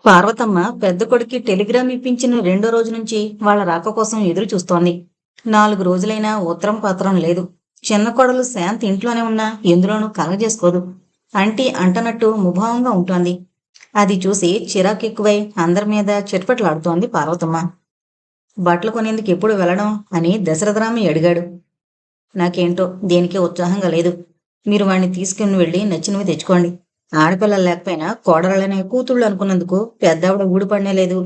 పార్వతమ్మ పెద్ద కొడుక్కి టెలిగ్రామ్ ఇప్పించిన రెండో రోజు నుంచి వాళ్ళ రాక కోసం ఎదురు చూస్తోంది. 4 రోజులైనా ఉత్తరం పత్రం లేదు. చిన్న కోడలు శాంతి ఇంట్లోనే ఉన్నా ఎందులోనూ కలగజేసుకోదు. అంటీ అంటనట్టు ముభావంగా ఉంటోంది. అది చూసి చిరాకెక్కువై అందరి మీద చిట్పట్లాడుతోంది పార్వతమ్మ. బట్టలు కొనేందుకు ఎప్పుడు వెళ్ళడం అని దశరథరామయ్య అడిగాడు. నాకేంటో దేనికే ఉత్సాహంగా లేదు. మీరు వాణ్ణి తీసుకుని వెళ్ళి నచ్చినవి తెచ్చుకోండి. ఆడపిల్లలు లేకపోయినా కోడళ్ళనే కూతుళ్ళు అనుకున్నందుకు పెద్దావిడ ఊడిపడనే లేదు.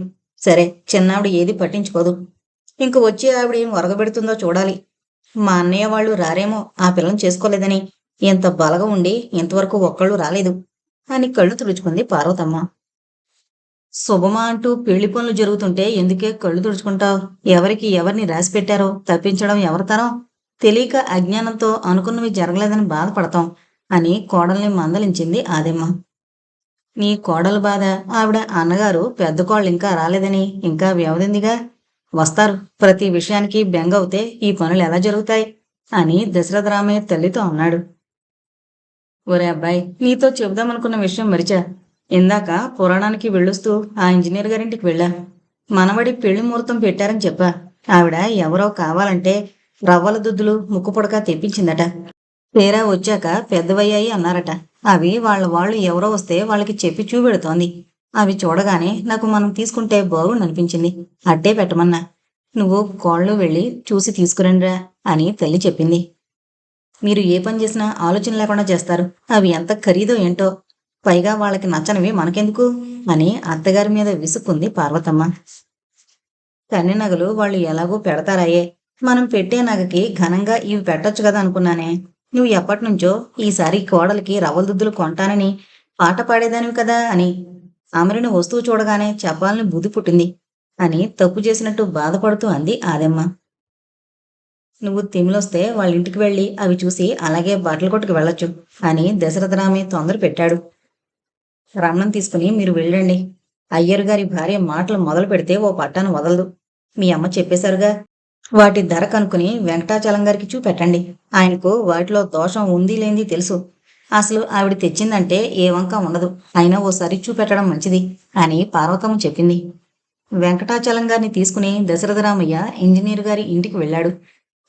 సరే, చిన్నావిడ ఏది పట్టించుకోదు. ఇంక వచ్చే ఆవిడ ఏం ఒరగబెడుతుందో చూడాలి. మా అన్నయ్య వాళ్ళు రారేమో ఆ పిల్లని చేసుకోలేదని. ఎంత బలగా ఉండి ఇంతవరకు ఒక్కళ్ళు రాలేదు అని కళ్ళు తుడుచుకుంది పార్వతమ్మ. శుభమా అంటూ పెళ్లి పనులు జరుగుతుంటే ఎందుకే కళ్ళు తుడుచుకుంటావు? ఎవరికి ఎవరిని రాసి పెట్టారో తప్పించడం ఎవరితరం? తెలియక అజ్ఞానంతో అనుకున్నవి జరగలేదని బాధపడతాం అని కోడల్ని మందలించింది ఆదెమ్మ. నీ కోడలు బాధ, ఆవిడ అన్నగారు పెద్ద కోళ్ళు ఇంకా రాలేదని ఇంకా వ్యవధిందిగా. వస్తారు. ప్రతి విషయానికి బెంగవుతే ఈ పనులు ఎలా జరుగుతాయి అని దశరథరామయ్య తల్లితో అన్నాడు. ఒరే అబ్బాయి, నీతో చెబుదామనుకున్న విషయం మరిచా. ఇందాక పురాణానికి వెళ్ళొస్తూ ఆ ఇంజనీర్ గారింటికి వెళ్ళా. మనవడి పెళ్లి ముహూర్తం పెట్టారని చెప్పా. ఆవిడ ఎవరో కావాలంటే రవ్వల దుద్దులు ముక్కు పుడక తెప్పించిందట. తీరా వచ్చాక పెద్దవయ్యాయి అన్నారట. అవి వాళ్ళు ఎవరో వస్తే వాళ్ళకి చెప్పి చూపెడుతోంది. అవి చూడగానే నాకు మనం తీసుకుంటే బాగుండనిపించింది. అట్టే పెట్టమన్నా. నువ్వు కోళ్ళు వెళ్ళి చూసి తీసుకురండిరా అని తల్లి చెప్పింది. మీరు ఏ పని చేసినా ఆలోచన లేకుండా చేస్తారు. అవి ఎంత ఖరీదో ఏంటో. పైగా వాళ్ళకి నచ్చనివి మనకెందుకు అని అత్తగారి మీద విసుక్కుంది పార్వతమ్మ. కన్నె నగలు వాళ్ళు ఎలాగో పెడతారాయే. మనం పెట్టే నగకి ఘనంగా ఇవి పెట్టొచ్చు కదా అనుకున్నానే. నువ్వు ఎప్పటినుంచో ఈసారి కోడలికి రవ్వల దుద్దులు కొంటానని పాట పాడేదానివి కదా అని. అమరిని వస్తువు చూడగానే చెప్పాలని బుద్ధి పుట్టింది అని తప్పు చేసినట్టు బాధపడుతూ అంది ఆదెమ్మ. నువ్వు తిమిలొస్తే వాళ్ళ ఇంటికి వెళ్ళి అవి చూసి అలాగే బట్టల కొట్టుకు వెళ్ళొచ్చు అని దశరథరామయ్య తొందర పెట్టాడు. రమణం తీసుకుని మీరు వెళ్ళండి. అయ్యర్ గారి భార్య మాటలు మొదలు పెడితే ఓ పట్టాను వదలదు. మీ అమ్మ చెప్పేశారుగా. వాటి ధర కనుక్కుని వెంకటాచలం గారికి చూపెట్టండి. ఆయనకు వాటిలో దోషం ఉంది లేనిది తెలుసు. అసలు ఆవిడ తెచ్చిందంటే ఏ వంక ఉండదు. అయినా ఓసారి చూపెట్టడం మంచిది అని పార్వతమ్మ చెప్పింది. వెంకటాచలం గారిని తీసుకుని దశరథరామయ్య ఇంజనీర్ గారి ఇంటికి వెళ్ళాడు.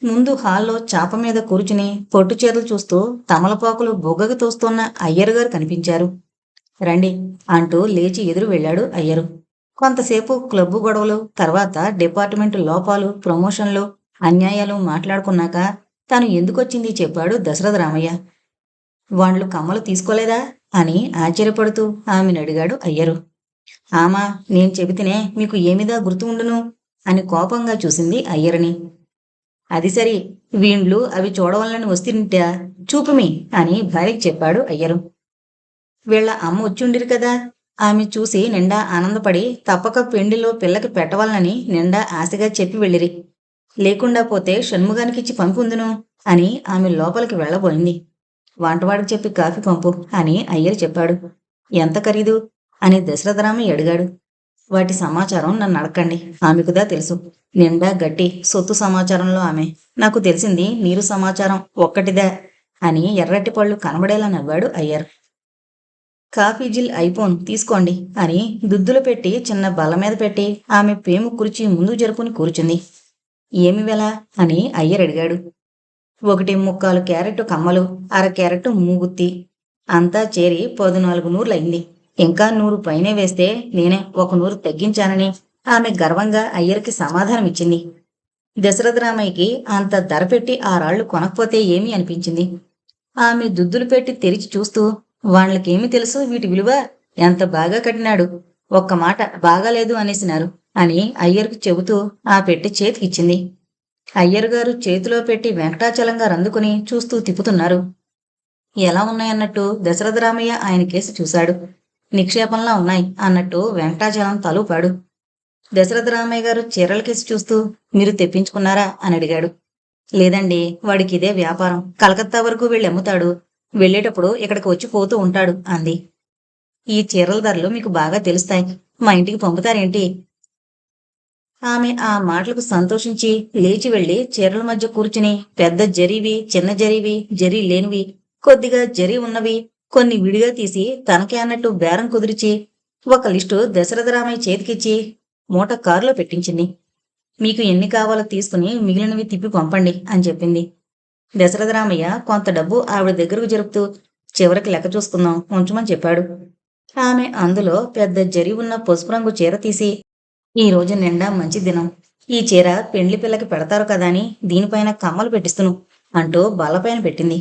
ముందు హాల్లో చాప మీద కూర్చుని పొట్టు చీరలు చూస్తూ తమలపాకులు బొగ్గకు తోస్తున్న అయ్యర్ గారు కనిపించారు. రండి అంటూ లేచి ఎదురు వెళ్ళాడు అయ్యరు. కొంతసేపు క్లబ్బు గొడవలు, తర్వాత డిపార్ట్మెంటు లోపాలు, ప్రమోషన్లు, అన్యాయాలు మాట్లాడుకున్నాక తాను ఎందుకొచ్చింది చెప్పాడు దశరథరామయ్య. వాళ్ళు కమ్మలు తీసుకోలేదా అని ఆశ్చర్యపడుతూ ఆమెను అడిగాడు అయ్యరు. ఆమా, నేను చెబితేనే మీకు ఏమిదా గుర్తు ఉండును అని కోపంగా చూసింది అయ్యరిని. అది సరి, వీండ్లు అవి చూడవల్లని వస్తుంటా చూపుమి అని భార్యకి చెప్పాడు అయ్యరు. వీళ్ళ అమ్మ వచ్చిండిరు కదా. ఆమె చూసి నిండా ఆనందపడి తప్పక పెండిలో పిల్లకి పెట్టవాలని నిండా ఆశగా చెప్పి వెళ్ళిరి. లేకుండా పోతే షణ్ముగానికిచ్చి పంపుందును అని ఆమె లోపలికి వెళ్ళబోయింది. వంటవాడికి చెప్పి కాఫీ పంపు అని అయ్యరు చెప్పాడు. ఎంత ఖరీదు అని దశరథరామయ్య అడిగాడు. వాటి సమాచారం నన్ను అడకండి, ఆమెకుదా తెలుసు. నిండా గట్టి సొత్తు సమాచారంలో ఆమె. నాకు తెలిసింది నీరు సమాచారం ఒక్కటిదే అని ఎర్రటి పళ్ళు కనబడేలా నవ్వాడు అయ్యర్. కాఫీ జిల్ అయిపోను తీసుకోండి అని దుద్దులు పెట్టి చిన్న బల్ల మీద పెట్టి ఆమె పేము కుర్చీ ముందు జరుపుని కూర్చుంది. ఏమి వెల అని అయ్యర్ అడిగాడు. 1.75 క్యారెట్ కమ్మలు, 1/2 క్యారెట్ మూగుత్తి, అంతా చేరి 14 నూర్లయింది. ఇంకా 100 పైనే వేస్తే నేనే 1 నూరు తగ్గించానని ఆమె గర్వంగా అయ్యర్కి సమాధానమిచ్చింది. దశరథరామయ్యకి అంత ధర పెట్టి ఆ రాళ్లు కొనకపోతే ఏమీ అనిపించింది. ఆమె దుద్దులు పెట్టి తెరిచి చూస్తూ, వాళ్ళకేమి తెలుసు వీటి విలువ? ఎంత బాగా కట్టినాడు, ఒక్క మాట బాగాలేదు అనేసినారు అని అయ్యర్కు చెబుతూ ఆ పెట్టి చేతికిచ్చింది. అయ్యర్ గారు చేతిలో పెట్టి వెంకటాచలం గారు అందుకుని చూస్తూ తిప్పుతున్నారు. ఎలా ఉన్నాయన్నట్టు దశరథరామయ్య ఆయన కేసి చూశాడు. నిక్షేపంలా ఉన్నాయి అన్నట్టు వెంకటాచలం తలూపాడు. దశరథరామయ్య గారు చీరల కేసి చూస్తూ మీరు తెప్పించుకున్నారా అని అడిగాడు. లేదండి, వాడికి ఇదే వ్యాపారం. కలకత్తా వరకు వెళ్ళి అమ్ముతాడు. వెళ్ళేటప్పుడు ఇక్కడికి వచ్చి పోతూ ఉంటాడు అంది. ఈ చీరల ధరలు మీకు బాగా తెలుస్తాయి. మా ఇంటికి పంపుతారేంటి? ఆమె ఆ మాటలకు సంతోషించి లేచి వెళ్లి చీరల మధ్య కూర్చుని పెద్ద జరీవి, చిన్న జరీవి, జరీ లేనివి, కొద్దిగా జరీ ఉన్నవి కొన్ని విడిగా తీసి తనకే అన్నట్టు బేరం కుదిరిచి ఒక లిస్టు దశరథరామయ్య చేతికిచ్చి మూట కారులో పెట్టించింది. మీకు ఎన్ని కావాలో తీసుకుని మిగిలినవి తిప్పి పంపండి అని చెప్పింది. దశరథరామయ్య కొంత డబ్బు ఆవిడ దగ్గరకు జరుపుతూ చివరికి లెక్క చూసుకుందాం ఉంచమని చెప్పాడు. ఆమె అందులో పెద్ద జరి ఉన్న పసుపు రంగు చీర తీసి, ఈ రోజు నిండా మంచి దినం, ఈ చీర పెండ్లి పిల్లకి పెడతారు కదా అని దీనిపైన కమ్మలు పెట్టిస్తును అంటూ బల్లపైన పెట్టింది.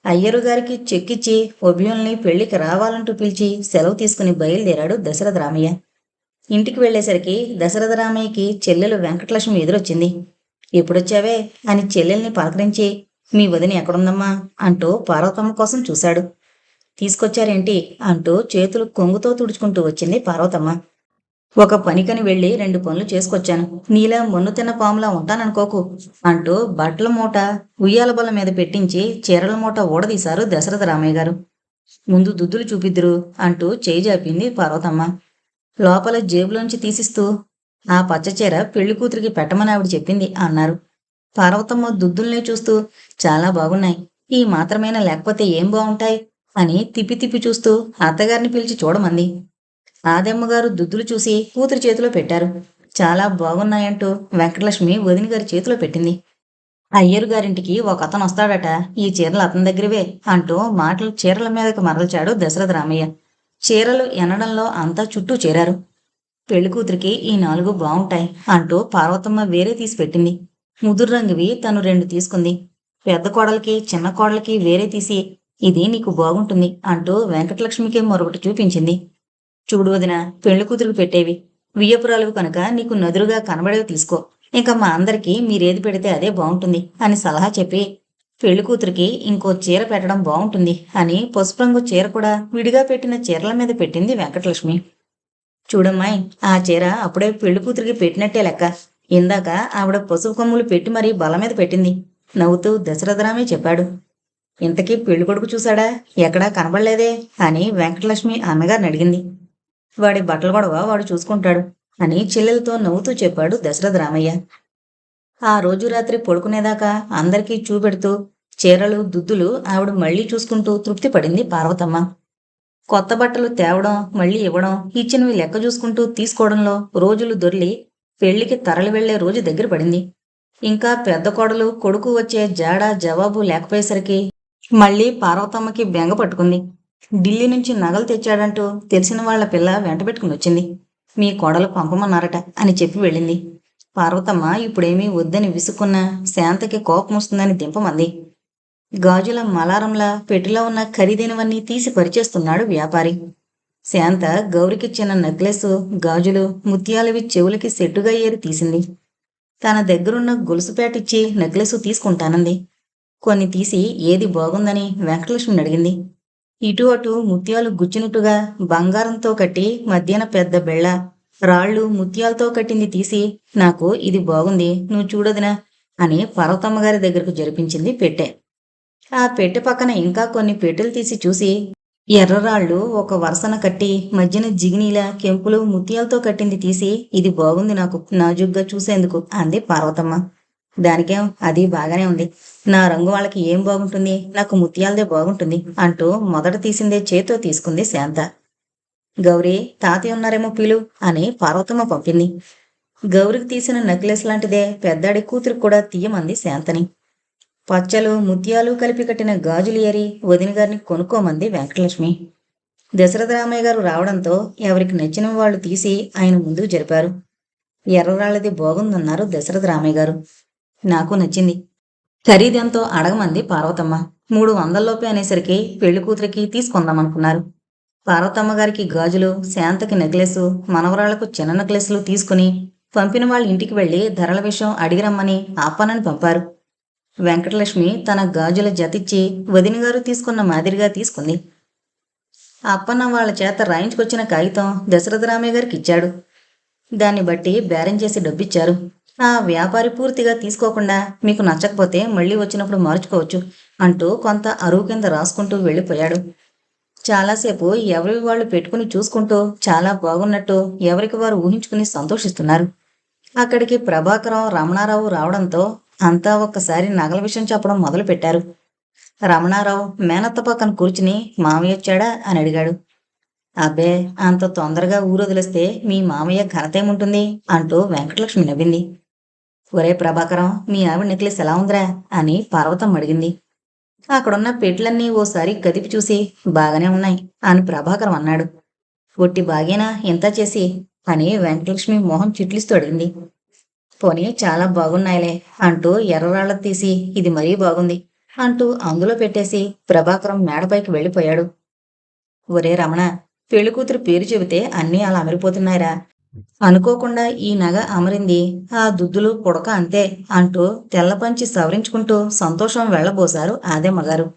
అయ్యరు గారికి చెక్కిచ్చి ఒబియుల్ని పెళ్లికి రావాలంటూ పిలిచి సెలవు తీసుకుని బయలుదేరాడు దశరథరామయ్య. ఇంటికి వెళ్లేసరికి దశరథరామయ్యకి చెల్లెలు వెంకటలక్ష్మి ఎదురొచ్చింది. ఎప్పుడొచ్చావే అని చెల్లెల్ని పలకరించి, మీ వదిన ఎక్కడుందమ్మా అంటూ పార్వతమ్మ కోసం చూశాడు. తీసుకొచ్చారేంటి అంటూ చేతులు కొంగుతో తుడుచుకుంటూ వచ్చింది పార్వతమ్మ. ఒక పనికని వెళ్ళి 2 పనులు చేసుకొచ్చాను, నీలా మొన్ను తిన్న పాములా ఉంటాననుకోకు అంటూ బట్టల మూట ఉయ్యాల బల్ల మీద పెట్టించి చీరల మూట ఊడదీశారు దశరథరామయ్య గారు. ముందు దుద్దులు చూపిద్దురు అంటూ చేయి జాపింది పార్వతమ్మ. లోపల జేబులోంచి తీసిస్తూ, ఆ పచ్చచీర పెళ్లి కూతురికి పెట్టమని ఆవిడ చెప్పింది అన్నారు. పార్వతమ్మ దుద్దుల్ని చూస్తూ, చాలా బాగున్నాయి, ఈ మాత్రమేనా లేకపోతే ఏం బాగుంటాయి అని తిప్పి తిప్పి చూస్తూ అత్తగారిని పిలిచి చూడమంది. ఆదమ్మగారు దుద్దులు చూసి కూతురి చేతిలో పెట్టారు. చాలా బాగున్నాయంటూ వెంకటలక్ష్మి వదిన గారి చేతిలో పెట్టింది. అయ్యరు గారింటికి ఒక అతను వస్తాడట, ఈ చీరలు అతని దగ్గరవే అంటూ మాటలు చీరల మీదకి మరల్చాడు దశరథరామయ్య. చీరలు ఎనడంలో అంతా చుట్టూ చేరారు. పెళ్లి కూతురికి ఈ 4 బాగుంటాయి అంటూ పార్వతమ్మ వేరే తీసి పెట్టింది. ముదురు రంగువి తను 2 తీసుకుంది. పెద్ద కోడలికి చిన్న కోడలికి వేరే తీసి, ఇది నీకు బాగుంటుంది అంటూ వెంకటలక్ష్మికి మరొకటి చూపించింది. చూడు వదిన, పెళ్లి కూతురికి పెట్టేవి వియ్యపురాలు కనుక నీకు నదురుగా కనబడేవి తీసుకో, ఇంకా మా అందరికీ మీరేది పెడితే అదే బాగుంటుంది అని సలహా చెప్పి, పెళ్లి కూతురికి ఇంకో చీర పెట్టడం బాగుంటుంది అని పసుపు రంగు చీర కూడా విడిగా పెట్టిన చీరల మీద పెట్టింది వెంకటలక్ష్మి. చూడమ్మాయి, ఆ చీర అప్పుడే పెళ్లి కూతురికి పెట్టినట్టే లెక్క, ఇందాక ఆవిడ పసుపు కొమ్ములు పెట్టి మరీ బల మీద పెట్టింది నవ్వుతూ దశరథరామయ్య చెప్పాడు. ఇంతకీ పెళ్లి కొడుకు చూశాడా, ఎక్కడా కనబడలేదే అని వెంకటలక్ష్మి అన్నగారిని అడిగింది. వాడి బట్టలు గొడవ వాడు చూసుకుంటాడు అని చెల్లెలతో నవ్వుతూ చెప్పాడు దశరథరామయ్య. ఆ రోజు రాత్రి పడుకునేదాకా అందరికీ చూపెడుతూ చీరలు దుద్దులు ఆవిడ మళ్లీ చూసుకుంటూ తృప్తి పడింది పార్వతమ్మ. కొత్త బట్టలు తేవడం మళ్లీ ఇవ్వడం, ఇచ్చినవి లెక్క చూసుకుంటూ తీసుకోవడంలో రోజులు దొర్లి పెళ్లికి తరలి వెళ్లే రోజు దగ్గర పడింది. ఇంకా పెద్ద కోడలు కొడుకు వచ్చే జాడ జవాబు లేకపోయేసరికి మళ్లీ పార్వతమ్మకి బెంగ పట్టుకుంది. ఢిల్లీ నుంచి నగలు తెచ్చాడంటూ తెలిసిన వాళ్ల పిల్ల వెంట పెట్టుకుని వచ్చింది. మీ కోడలు పంపమన్నారట అని చెప్పి వెళ్ళింది. పార్వతమ్మ ఇప్పుడేమీ వద్దని విసుక్కున్న శాంతకి కోపం వస్తుందని దింపమంది. గాజుల మలారంలా పెట్టిలో ఉన్న ఖరీదైనవన్నీ తీసి పరిచేస్తున్నాడు వ్యాపారి. శాంత గౌరికిచ్చిన నెక్లెస్, గాజులు, ముత్యాలవి చెవులకి సెట్టుగా ఏరి తీసింది. తన దగ్గరున్న గొలుసుపేటిచ్చి నెక్లెస్ తీసుకుంటానంది. కొన్ని తీసి ఏది బాగుందని వెంకటలక్ష్మిని అడిగింది. ఇటు అటు ముత్యాలు గుచ్చినట్టుగా బంగారంతో కట్టి మధ్యన పెద్ద బెళ్ళ, రాళ్ళు ముత్యాలతో కట్టింది తీసి, నాకు ఇది బాగుంది, నువ్వు చూడదునా అని పార్వతమ్మగారి దగ్గరకు జరిపించింది పెట్టె. ఆ పెట్టె పక్కన ఇంకా కొన్ని పెట్టెలు తీసి చూసి, ఎర్రరాళ్ళు ఒక వరసన కట్టి మధ్యన జిగినీలా కెంపులు ముత్యాలతో కట్టింది తీసి, ఇది బాగుంది నాకు నాజుగ్గా చూసేందుకు అంది పార్వతమ్మ. దానికేం, అది బాగానే ఉంది, నా రంగు వాళ్ళకి ఏం బాగుంటుంది, నాకు ముత్యాలదే బాగుంటుంది అంటూ మొదట తీసిందే చేతో తీసుకుంది శాంత. గౌరీ, తాతయ్య ఉన్నారేమో పిలు అని పార్వతమ్మ పంపింది. గౌరికి తీసిన నెక్లెస్ లాంటిదే పెద్దాడి కూతురికి కూడా తీయమంది శాంతని. పచ్చలు ముత్యాలు కలిపి కట్టిన గాజులు ఏరి వదిన గారిని కొనుక్కోమంది వెంకటలక్ష్మి. దశరథరామయ్య గారు రావడంతో ఎవరికి నచ్చిన వాళ్ళు తీసి ఆయన ముందుకు జరిపారు. ఎర్రరాళ్ళది బాగుందన్నారు దశరథరామయ్య గారు. నాకు నచ్చింది, ఖరీదెంతో అడగమంది పార్వతమ్మ. 300 లోపే అనేసరికి పెళ్లి కూతురికి తీసుకుందామనుకున్నారు. పార్వతమ్మ గారికి గాజులు, శాంతకి నెక్లెస్, మనవరాళ్లకు చిన్న నెక్లెస్లు తీసుకుని పంపిన వాళ్ళ ఇంటికి వెళ్లి ధరల విషయం అడిగిరమ్మని ఆపనని పంపారు. వెంకటలక్ష్మి తన గాజుల జతిచ్చి వదినగారు తీసుకున్న మాదిరిగా తీసుకుంది. అప్పన్న వాళ్ళ చేత రాయించుకొచ్చిన కాగితం దశరథరామయ్య గారికి ఇచ్చాడు. దాన్ని బట్టి బేరం చేసి డబ్బిచ్చారు. ఆ వ్యాపారి పూర్తిగా తీసుకోకుండా, మీకు నచ్చకపోతే మళ్లీ వచ్చినప్పుడు మార్చుకోవచ్చు అంటూ కొంత అరువు కింద రాసుకుంటూ వెళ్ళిపోయాడు. చాలాసేపు ఎవరి వాళ్ళు పెట్టుకుని చూసుకుంటూ చాలా బాగున్నట్టు ఎవరికి వారు ఊహించుకుని సంతోషిస్తున్నారు. అక్కడికి ప్రభాకరం, రమణారావు రావడంతో అంతా ఒక్కసారి నగల విషయం చెప్పడం మొదలు పెట్టారు. రమణారావు మేనత్త పక్కన కూర్చుని మామయ్య వచ్చాడా అని అడిగాడు. అబ్బే, అంత తొందరగా ఊరొదిలేస్తే మీ మామయ్య ఘనతేముంటుంది అంటూ వెంకటలక్ష్మి నవ్వింది. ఒరే ప్రభాకరం, మీ ఆవిడ నెక్లెస్ ఎలా ఉందిరా అని పార్వతమ్మ అడిగింది. అక్కడున్న పెట్లన్నీ ఓసారి కదిపి చూసి బాగానే ఉన్నాయి అని ప్రభాకరం అన్నాడు. ఒట్టి బాగేనా ఇంత చేసి అని వెంకటలక్ష్మి మొహం చిట్లిస్తూ అడిగింది. పోనీ చాలా బాగున్నాయిలే అంటూ ఎర్రరాళ్ళ తీసి ఇది మరీ బాగుంది అంటూ అందులో పెట్టేసి ప్రభాకరం మేడపైకి వెళ్ళిపోయాడు. ఒరే రమణ, పెళ్లికూతురు పేరు చెబితే అన్నీ అలా అమిరిపోతున్నాయిరా. అనుకోకుండా ఈ నగ అమరింది, ఆ దుద్దులు పుడక అంతే అంటూ తెల్లపంచి సవరించుకుంటూ సంతోషం వెళ్లబోశారు ఆదెమ్మగారు.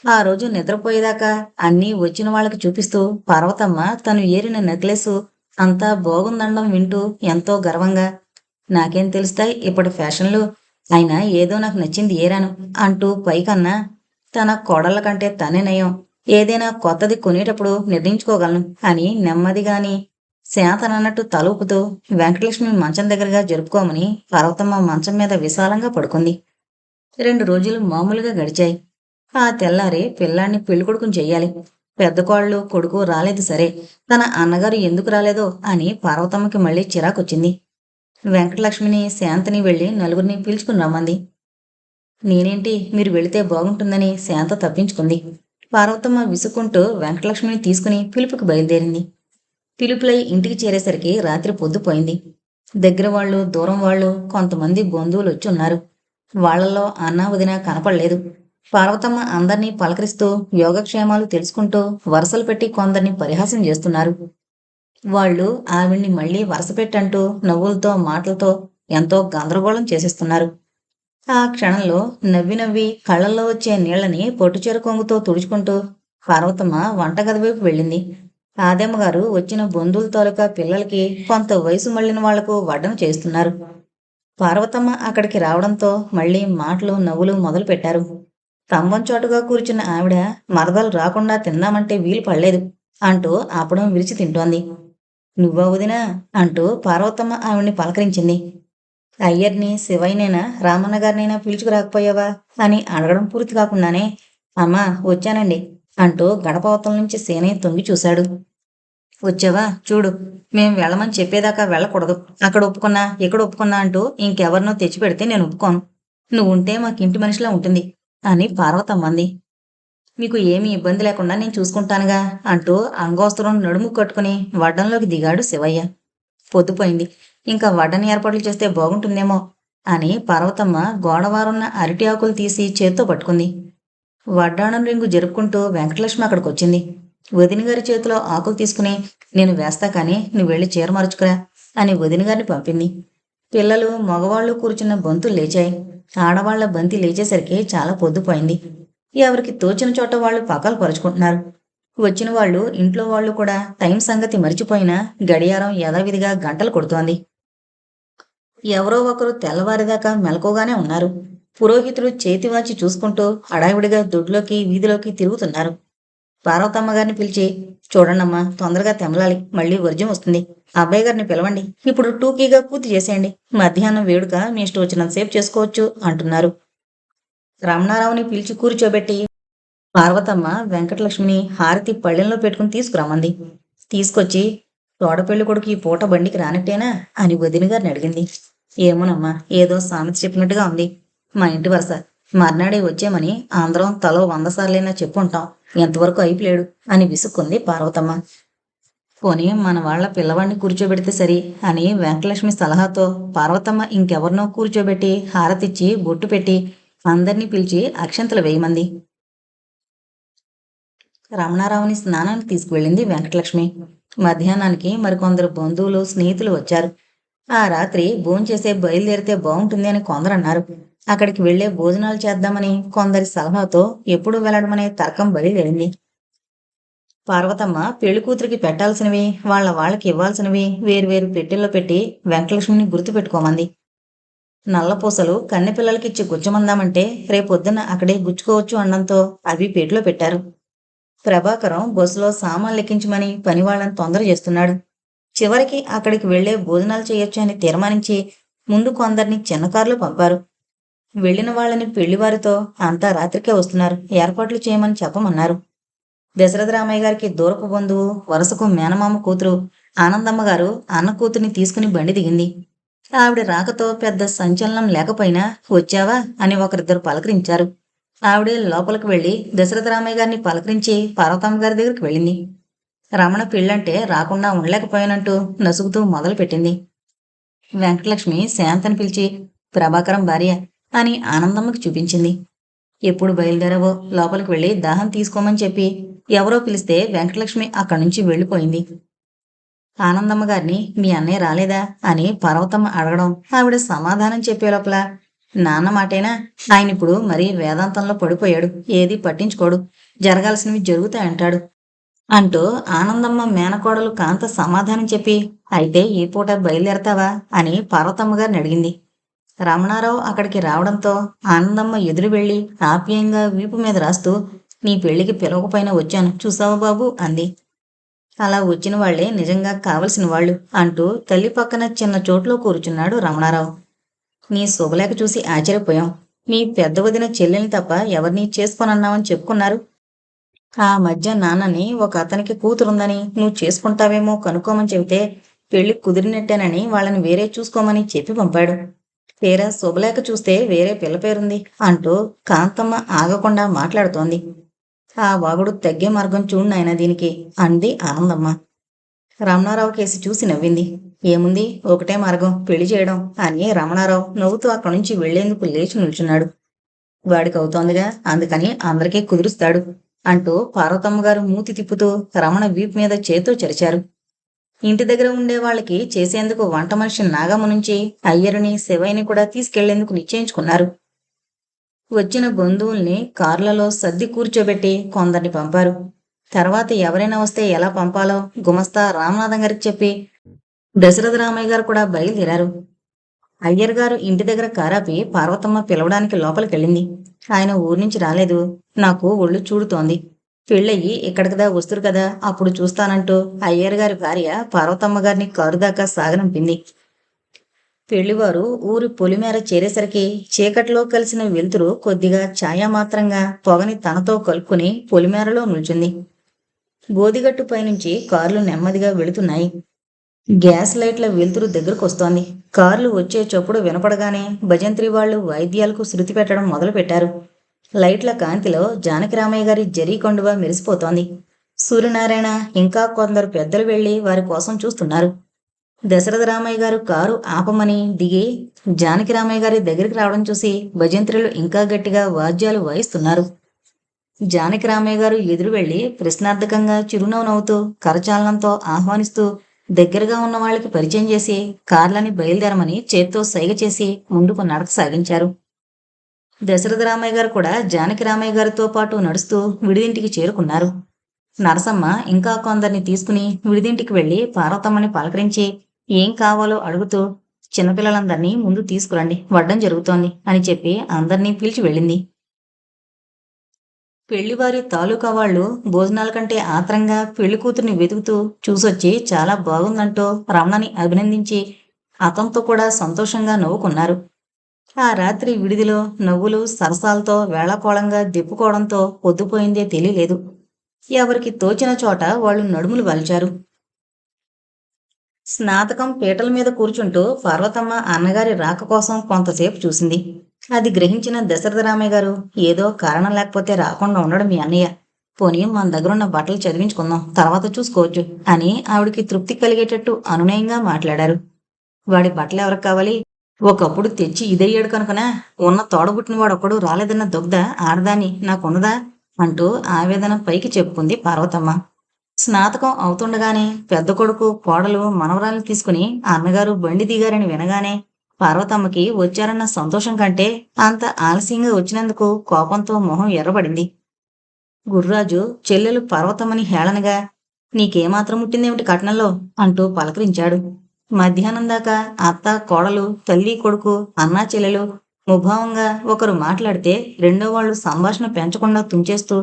ఆ రోజు నిద్రపోయేదాకా అన్నీ వచ్చిన వాళ్ళకి చూపిస్తూ పార్వతమ్మ తను ఏరిన నెక్లెస్ అంతా బాగుందనడం వింటూ ఎంతో గర్వంగా, నాకేం తెలుస్తాయి ఇప్పటి ఫ్యాషన్లు, అయినా ఏదో నాకు నచ్చింది ఏరాను అంటూ పైకన్నా తన కోడళ్ళ కంటే తనే నయం, ఏదైనా కొత్తది కొనేటప్పుడు నిర్ణయించుకోగలను అని నెమ్మదిగాని శాంతనన్నట్టు తల ఊపుతూ వెంకటలక్ష్మి మంచం దగ్గరగా జరుపుకోమని పార్వతమ్మ మంచం మీద విశాలంగా పడుకుంది. 2 రోజులు మామూలుగా గడిచాయి. ఆ తెల్లారి పిల్లాన్ని పెళ్ళికొడుకుని చెయ్యాలి. పెద్ద కోళ్ళు కొడుకు రాలేదు సరే, తన అన్నగారు ఎందుకు రాలేదో అని పార్వతమ్మకి మళ్ళీ చిరాకొచ్చింది. వెంకటలక్ష్మిని శాంతని వెళ్ళి నలుగురిని పిలుచుకుని రమ్మంది. నేనేంటి మీరు వెళితే బాగుంటుందని శాంత తప్పించుకుంది. పార్వతమ్మ విసుక్కుంటూ వెంకటలక్ష్మిని తీసుకుని పిలుపుకి బయలుదేరింది. పిలుపులై ఇంటికి చేరేసరికి రాత్రి పొద్దుపోయింది. దగ్గర వాళ్ళు దూరం వాళ్ళు కొంతమంది బంధువులు వచ్చి ఉన్నారు. వాళ్లలో అన్నా వదిన కనపడలేదు. పార్వతమ్మ అందర్నీ పలకరిస్తూ యోగక్షేమాలు తెలుసుకుంటూ వరసలు పెట్టి కొందరిని పరిహాసం చేస్తున్నారు. వాళ్ళు ఆవిడ్ని మళ్లీ వరసపెట్టంటూ నవ్వులతో మాటలతో ఎంతో గందరగోళం చేసేస్తున్నారు. ఆ క్షణంలో నవ్వి నవ్వి కళ్ళల్లో వచ్చే నీళ్లని పొట్టుచెరు కొంగుతో తుడుచుకుంటూ పార్వతమ్మ వంటగది వైపు వెళ్ళింది. ఆదమ్మగారు వచ్చిన బంధువుల తాలూకా పిల్లలకి కొంత వయసు మళ్ళిన వాళ్లకు వడ్డన చేస్తున్నారు. పార్వతమ్మ అక్కడికి రావడంతో మళ్లీ మాటలు నవ్వులు మొదలు పెట్టారు. స్తంభంచాటుగా కూర్చున్న ఆవిడ మరదలు రాకుండా తిందామంటే వీలు పడలేదు అంటూ అప్పడం విరిచి తింటోంది. నువ్వా వదినా అంటూ పార్వతమ్మ ఆవిడ్ని పలకరించింది. అయ్యర్ని శివయ్యనైనా రామన్న గారినైనా పిలుచుకురాకపోయావా అని అడగడం పూర్తి కాకుండానే అమ్మా వచ్చానండి అంటూ గడపవతల నుంచి సేనయ్య తొంగి చూశాడు. వచ్చావా చూడు, మేం వెళ్ళమని చెప్పేదాకా వెళ్ళకూడదు. అక్కడ ఒప్పుకున్నా ఇక్కడ ఒప్పుకున్నా అంటూ ఇంకెవరినో తెచ్చిపెడితే నేను ఒప్పుకోను. నువ్వుంటే మాకింటి మనిషిలా ఉంటుంది అని పార్వతమ్మ అంది. మీకు ఏమీ ఇబ్బంది లేకుండా నేను చూసుకుంటానుగా అంటూ అంగోస్త్రం నడుము కట్టుకుని వడ్డంలోకి దిగాడు శివయ్య. పొద్దుపోయింది, ఇంకా వడ్డని ఏర్పాట్లు చేస్తే బాగుంటుందేమో అని పార్వతమ్మ గోడవారున్న అరటి ఆకులు తీసి చేత్తో పట్టుకుంది. వడ్డాణం రింగు జరుపుకుంటూ వెంకటలక్ష్మి అక్కడికొచ్చింది. వదినగారి చేతిలో ఆకులు తీసుకుని నేను వేస్తా కానీ నువ్వు వెళ్ళి చీర మరుచుకురా అని వదినగారిని పంపింది. పిల్లలు మగవాళ్లు కూర్చున్న బంతులు లేచాయి. ఆడవాళ్ల బంతి లేచేసరికి చాలా పొద్దుపోయింది. ఎవరికి తోచిన చోట వాళ్ళు పక్కలు పరుచుకుంటున్నారు. వచ్చిన వాళ్ళు ఇంట్లో వాళ్ళు కూడా టైం సంగతి మరిచిపోయినా గడియారం యథావిధిగా గంటలు కొడుతోంది. ఎవరో ఒకరు తెల్లవారిదాకా మెలకుగానే ఉన్నారు. పురోహితుడు చేతివాచి చూసుకుంటూ హడావిడిగా దొడ్లోకి వీధిలోకి తిరుగుతున్నారు. పార్వతమ్మ గారిని పిలిచి చూడండమ్మా, తొందరగా తెమలాలి, మళ్ళీ వర్జ్యం వస్తుంది. అబ్బాయి గారిని పిలవండి, ఇప్పుడు టూకీగా పూర్తి చేసేయండి. మధ్యాహ్నం వేడుక మీ ఇష్టం వచ్చినంతసేపు చేసుకోవచ్చు అంటున్నారు. రమణారావుని పిలిచి కూర్చోబెట్టి పార్వతమ్మ వెంకటలక్ష్మిని హారతి పళ్ళెంలో పెట్టుకుని తీసుకురమ్మంది. తీసుకొచ్చి తోడపెళ్లి కొడుకు ఈ పూట బండికి రానట్టేనా అని వదిన గారిని అడిగింది. ఏమోనమ్మా, ఏదో సామెత చెప్పినట్టుగా ఉంది. మా ఇంటి వరస మర్నాడే వచ్చేమని అందరం తలో 100 సార్లైనా చెప్పుంటాం, ఎంతవరకు అయిపోలేడు అని విసుక్కుంది పార్వతమ్మ. పోనీ మన వాళ్ల పిల్లవాడిని కూర్చోబెడితే సరి అని వెంకటలక్ష్మి సలహాతో పార్వతమ్మ ఇంకెవరినో కూర్చోబెట్టి హారతిచ్చి బొట్టు పెట్టి అందర్నీ పిలిచి అక్షంతలు వేయమంది. రమణారావుని స్నానానికి తీసుకువెళ్ళింది వెంకటలక్ష్మి. మధ్యాహ్నానికి మరికొందరు బంధువులు స్నేహితులు వచ్చారు. ఆ రాత్రి భోంచేసే బయలుదేరితే బాగుంటుంది అని కొందరన్నారు. అక్కడికి వెళ్లే భోజనాలు చేద్దామని కొందరి సలహాతో ఎప్పుడు వెళ్లడమనే తర్కం బయలుదేరింది. పార్వతమ్మ పెళ్లి కూతురికి పెట్టాల్సినవి వాళ్ళకి ఇవ్వాల్సినవి వేరువేరు పెట్టెల్లో పెట్టి వెంకటలక్ష్మిని గుర్తుపెట్టుకోమంది. నల్లపూసలు కన్నెపిల్లలకిచ్చి గుచ్చమందామంటే రేపొద్దున అక్కడే గుచ్చుకోవచ్చు అనడంతో అవి పెట్టిలో పెట్టారు. ప్రభాకరం బస్సులో సామాన్లు ఎక్కించమని పనివాళ్లను తొందర చేస్తున్నాడు. చివరికి అక్కడికి వెళ్లే భోజనాలు చేయొచ్చు అని తీర్మానించి ముందు కొందరిని చిన్న కారులో పంపారు. వెళ్లిన వాళ్ళని పెళ్లివారితో అంతా రాత్రికే వస్తున్నారు, ఏర్పాట్లు చేయమని చెప్పమన్నారు. దశరథ రామయ్య గారికి దూరపు బంధువు, వరుసకు మేనమామ కూతురు ఆనందమ్మ గారు అన్న కూతుర్ని తీసుకుని బండి దిగింది. ఆవిడ రాకతో పెద్ద సంచలనం లేకపోయినా వచ్చావా అని ఒకరిద్దరు పలకరించారు. ఆవిడే లోపలికి వెళ్లి దశరథ రామయ్య గారిని పలకరించి పార్వతమ్మ గారి దగ్గరికి వెళ్ళింది. రమణ పెళ్ళంటే రాకుండా ఉండలేకపోయానంటూ నసుగుతూ మొదలుపెట్టింది. వెంకటలక్ష్మి శాంతని పిలిచి ప్రభాకరం భార్య అని ఆనందమ్మకి చూపించింది. ఎప్పుడు బయలుదేరావో లోపలికి వెళ్ళి దాహం తీసుకోమని చెప్పి ఎవరో పిలిస్తే వెంకటలక్ష్మి అక్కడి నుంచి వెళ్ళిపోయింది. ఆనందమ్మ గారిని మీ అన్నయ్య రాలేదా అని పార్వతమ్మ అడగడం ఆవిడ సమాధానం చెప్పే లోపల నాన్న మాటేనా, ఆయన ఇప్పుడు మరీ వేదాంతంలో పడిపోయాడు, ఏది పట్టించుకోడు, జరగాల్సినవి జరుగుతాయంటాడు అంటూ ఆనందమ్మ మేనకోడలు కాంత సమాధానం చెప్పి అయితే ఈ పూట బయలుదేరతావా అని పార్వతమ్మ గారిని అడిగింది. రమణారావు అక్కడికి రావడంతో ఆనందమ్మ ఎదురు వెళ్లి ఆప్యాయంగా వీపు మీద రాస్తూ నీ పెళ్లికి పిలవకపోయినా వచ్చాను చూసావా బాబు అంది. అలా వచ్చిన వాళ్లే నిజంగా కావలసిన వాళ్ళు అంటూ తల్లి పక్కన చిన్న చోట్లో కూర్చున్నాడు రమణారావు. నీ శుభలేఖ చూసి ఆశ్చర్యపోయాం. మీ పెద్ద వదిన చెల్లెల్ని తప్ప ఎవరినీ చేసుకోనన్నావని చెప్పుకున్నారు. ఆ మధ్య నాన్నని ఒక అతనికి కూతురుందని నువ్వు చేసుకుంటావేమో కనుక్కోమని చెబితే పెళ్లి కుదిరినట్టేనని వాళ్ళని వేరే చూసుకోమని చెప్పి పంపాడు. తీరా శుభలేఖ చూస్తే వేరే పిల్ల పేరుంది అంటూ కాంతమ్మ ఆగకుండా మాట్లాడుతోంది. ఆ వాగుడు తగ్గే మార్గం చూడు నాయనా దీనికి అంది ఆనందమ్మ. రమణారావు కేసి చూసి నవ్వింది. ఏముంది, ఒకటే మార్గం, పెళ్లి చేయడం అని రమణారావు నవ్వుతూ అక్కడి నుంచి వెళ్లేందుకు లేచి నిల్చున్నాడు. వాడికి అవుతోందిగా, అందుకని అందరికీ కుదురుస్తాడు అంటూ పార్వతమ్మ గారు మూతి తిప్పుతూ రమణ వీపు మీద చేత్తో చరిచారు. ఇంటి దగ్గర ఉండే వాళ్ళకి చేసేందుకు వంట మనిషి నాగమ్మ నుంచి అయ్యరుని శివయ్యని కూడా తీసుకెళ్లేందుకు నిశ్చయించుకున్నారు. వచ్చిన బంధువుల్ని కార్లలో సర్ది కూర్చోబెట్టి కొందరిని పంపారు. తర్వాత ఎవరైనా వస్తే ఎలా పంపాలో గుమస్తా రామనాథం గారికి చెప్పి దశరథ రామయ్య గారు కూడా బయలుదేరారు. అయ్యర్ గారు ఇంటి దగ్గర కారాపి పార్వతమ్మ పిలవడానికి లోపలికెళ్ళింది. ఆయన ఊరి నుంచి రాలేదు, నాకు ఒళ్ళు చూడుతోంది, పెళ్ళయ్యి ఇక్కడికదా వస్తురు కదా అప్పుడు చూస్తానంటూ అయ్యర్ గారి భార్య పార్వతమ్మ గారిని కారు దాకా సాగనంపింది. పెళ్లివారు ఊరి పొలిమేర చేరేసరికి చీకట్లో కలిసిన వెలుతురు కొద్దిగా ఛాయామాత్రంగా పొగని తనతో కలుపుకుని పొలిమేరలో నిల్చుంది. బోదిగట్టు పైనుంచి కార్లు నెమ్మదిగా వెళుతున్నాయి. గ్యాస్ లైట్ల వెలుతురు దగ్గరకొస్తోంది. కార్లు వచ్చే చప్పుడు వినపడగానే భజంత్రి వాళ్లు వాయిద్యాలకు శృతి పెట్టడం మొదలుపెట్టారు. లైట్ల కాంతిలో జానకిరామయ్య గారి జరీ కొండువ మెరిసిపోతోంది. సూర్యనారాయణ ఇంకా కొందరు పెద్దలు వెళ్లి వారి కోసం చూస్తున్నారు. దశరథ రామయ్య గారు కారు ఆపమని దిగి జానకిరామయ్య గారి దగ్గరికి రావడం చూసి భజంత్రులు ఇంకా గట్టిగా వాద్యాలు వాయిస్తున్నారు. జానకిరామయ్య గారు ఎదురు వెళ్లి ప్రశ్నార్థకంగా చిరునవ్వు నవ్వుతూ కరచాలనంతో ఆహ్వానిస్తూ దగ్గరగా ఉన్న వాళ్ళకి పరిచయం చేసి కార్లని బయలుదేరమని చేత్తో సైగ చేసి ముందుకు నడక సాగించారు. దశరథ రామయ్య గారు కూడా జానకిరామయ్య గారితో పాటు నడుస్తూ విడిదింటికి చేరుకున్నారు. నరసమ్మ ఇంకా కొందరిని తీసుకుని విడిదింటికి వెళ్లి పార్వతమ్మని పలకరించి ఏం కావాలో అడుగుతూ చిన్నపిల్లలందరినీ ముందు తీసుకురండి, వడ్డం జరుగుతోంది అని చెప్పి అందర్నీ పిలిచి వెళ్ళింది. పెళ్లివారి తాలూకా వాళ్లు భోజనాల కంటే ఆత్రంగా పెళ్లి కూతుర్ని వెతుకుతూ చూసొచ్చి చాలా బాగుందంటూ రమణని అభినందించి అతనితో కూడా సంతోషంగా నవ్వుకున్నారు. ఆ రాత్రి విడిదిలో నవ్వులు సరసాలతో వేళాకోళంగా దిప్పుకోవడంతో పొద్దుపోయిందే తెలియలేదు. ఎవరికి తోచిన చోట వాళ్ళు నడుములు వాల్చారు. స్నాతకం పీటల మీద కూర్చుంటూ పార్వతమ్మ అన్నగారి రాక కోసం కొంతసేపు చూసింది. అది గ్రహించిన దశరథ రామయ్య గారు ఏదో కారణం లేకపోతే రాకుండా ఉండడం మీ అన్నయ్య, పోనీ మన దగ్గరున్న బట్టలు చదివించుకుందాం, తర్వాత చూసుకోవచ్చు అని ఆవిడికి తృప్తి కలిగేటట్టు అనునయంగా మాట్లాడారు. వాడి బట్టలు ఎవరికి కావాలి, ఒకప్పుడు తెచ్చి ఇదయ్యాడు కనుకనా, ఉన్న తోడబుట్టిన వాడొక్కడు రాలేదన్న దొగ్ధ ఆడదాన్ని నాకున్నదా అంటూ ఆవేదన పైకి చెప్పుకుంది పార్వతమ్మ. స్నాతకం అవుతుండగానే పెద్ద కొడుకు కోడలు మనవరాల్ని తీసుకుని అన్నగారు బండి దిగారని వినగానే పార్వతమ్మకి వచ్చారన్న సంతోషం కంటే అంత ఆలస్యంగా వచ్చినందుకు కోపంతో మొహం ఎర్రబడింది. గుర్రాజు చెల్లెలు పార్వతమ్మని హేళనగా నీకేమాత్రం ముట్టిందేమిటి కట్నంలో అంటూ పలకరించాడు. మధ్యాహ్నం దాకా అత్త కోడలు తల్లి కొడుకు అన్నా చెల్లెలు ముభావంగా ఒకరు మాట్లాడితే రెండో వాళ్ళు సంభాషణ పెంచకుండా తుంచేస్తూ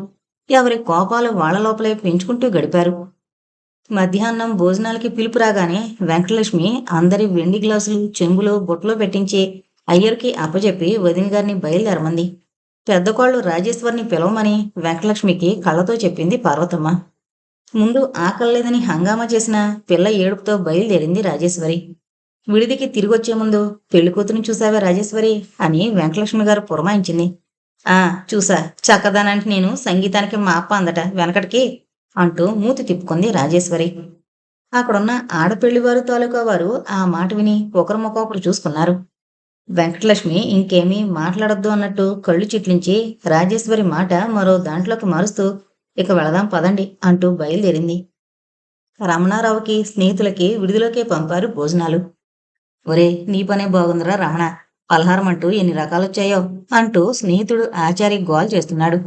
ఎవరి కోపాలు వాళ్ల లోపలే పెంచుకుంటూ గడిపారు. మధ్యాహ్నం భోజనాలకి పిలుపు రాగానే వెంకటలక్ష్మి అందరి వెండి గ్లాసులు చెంబులు బొట్లో పెట్టించి అయ్యర్కి అప్పచెప్పి వదిన గారిని బయలుదేరమంది. పెద్ద కోళ్ళు రాజేశ్వరిని పిలవమని వెంకటలక్ష్మికి కళ్ళతో చెప్పింది పార్వతమ్మ. ముందు ఆకల్లేదని హంగామా చేసిన పిల్ల ఏడుపుతో బయలుదేరింది రాజేశ్వరి. విడిదికి తిరిగొచ్చే ముందు పెళ్లికూతురుని చూసావా రాజేశ్వరి అని వెంకటలక్ష్మి గారు పురమాయించింది. ఆ చూసా, చక్కదనానికి నేను సంగీతానికి మా అప్ప అందట వెనకటికి అంటూ మూతి తిప్పుకుంది రాజేశ్వరి. అక్కడున్న ఆడపెళ్లివారు తాలూకా వారు ఆ మాట విని ఒకరి ముఖొకరు చూసుకున్నారు. వెంకటలక్ష్మి ఇంకేమీ మాట్లాడొద్దు అన్నట్టు కళ్ళు చిట్లించి రాజేశ్వరి మాట మరో దాంట్లోకి మారుస్తూ ఇక వెళదాం పదండి అంటూ బయలుదేరింది. రమణారావుకి స్నేహితులకి విడిదిలోకే పంపారు భోజనాలు. ఒరే నీ పనే బాగుందిరా రమణ, పలహారం అంటూ ఎన్ని రకాలొచ్చాయో అంటూ స్నేహితుడు ఆచారి గోల్ చేస్తున్నాడు.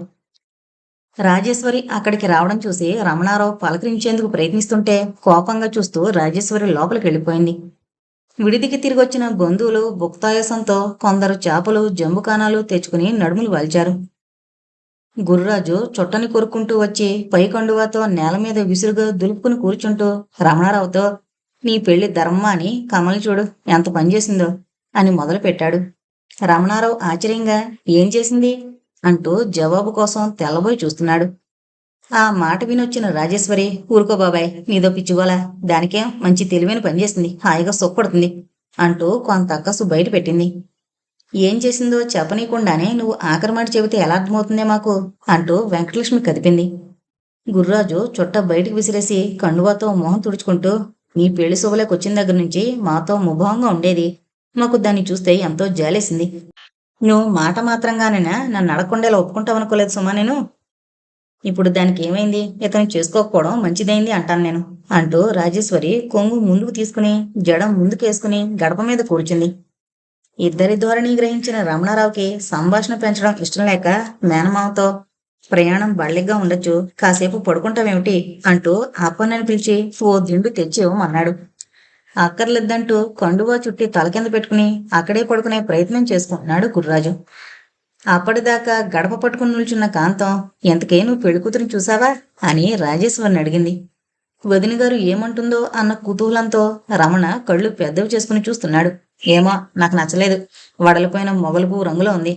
రాజేశ్వరి అక్కడికి రావడం చూసి రమణారావు పలకరించేందుకు ప్రయత్నిస్తుంటే కోపంగా చూస్తూ రాజేశ్వరి లోపలికి వెళ్ళిపోయింది. విడిదికి తిరిగొచ్చిన బంధువులు భుక్తాయాసంతో కొందరు చేపలు జంబుకానాలు తెచ్చుకుని నడుములు వాల్చారు. గుర్రాజు చుట్టని కొరుక్కుంటూ వచ్చి పై కండువాతో నేల మీద విసురుగా దులుపుకుని కూర్చుంటూ రమణారావుతో నీ పెళ్లి ధర్మ అని కమలి చూడు ఎంత పనిచేసిందో అని మొదలుపెట్టాడు. రమణారావు ఆశ్చర్యంగా ఏం చేసింది అంటూ జవాబు కోసం తెల్లబోయి చూస్తున్నాడు. ఆ మాట వినొచ్చిన రాజేశ్వరి ఊరుకో బాబాయ్ నీదో పిచ్చుగోలా, దానికేం మంచి తెలివైన పనిచేసింది, హాయిగా సొప్పడుతుంది అంటూ కొంత అక్కసు బయట పెట్టింది. ఏం చేసిందో చెప్పనీయకుండానే నువ్వు ఆఖరి మాట చెబితే ఎలా అర్థమవుతుందే మాకు అంటూ వెంకటలక్ష్మి కదిపింది. గుర్రాజు చుట్ట బయటికి విసిరేసి కండువాతో మొహం తుడుచుకుంటూ నీ పెళ్లి శుభలేకి వచ్చిన దగ్గర నుంచి మాతో ముభావంగా ఉండేది, మాకు దాన్ని చూస్తే ఎంతో జాలేసింది. నువ్వు మాట మాత్రంగానైనా నన్ను అడగకుండేలా ఒప్పుకుంటావనుకోలేదు సుమా నేను. ఇప్పుడు దానికి ఏమైంది, ఇతను చేసుకోకపోవడం మంచిదైంది అంటాను నేను అంటూ రాజేశ్వరి కొంగు ముందుకు తీసుకుని జడం ముందుకేసుకుని గడప మీద కూర్చుంది. ఇద్దరి ధోరణి గ్రహించిన రమణారావుకి సంభాషణ పెంచడం ఇష్టం లేక మేనమావతో ప్రయాణం బళ్ళిగ్గా ఉండొచ్చు, కాసేపు పడుకుంటావేమిటి అంటూ అప్పన్నని పిలిచి ఓ దిండు తెచ్చి ఇవ్వమన్నాడు. అక్కర్లేద్దంటూ కండువా చుట్టి తల కింద పెట్టుకుని అక్కడే పడుకునే ప్రయత్నం చేసుకుంటున్నాడు గుర్రాజు. అప్పటిదాకా గడప పట్టుకుని నిల్చున్న కాంతం ఎంతకే నువ్వు పెళ్లికూతురిని చూసావా అని రాజేశ్వరిని అడిగింది. వదిన గారు ఏమంటుందో అన్న కుతూహలంతో రమణ కళ్ళు పెద్దవి చేసుకుని చూస్తున్నాడు. ఏమో నాకు నచ్చలేదు, వడలిపోయిన మొగలుపు రంగులో ఉంది,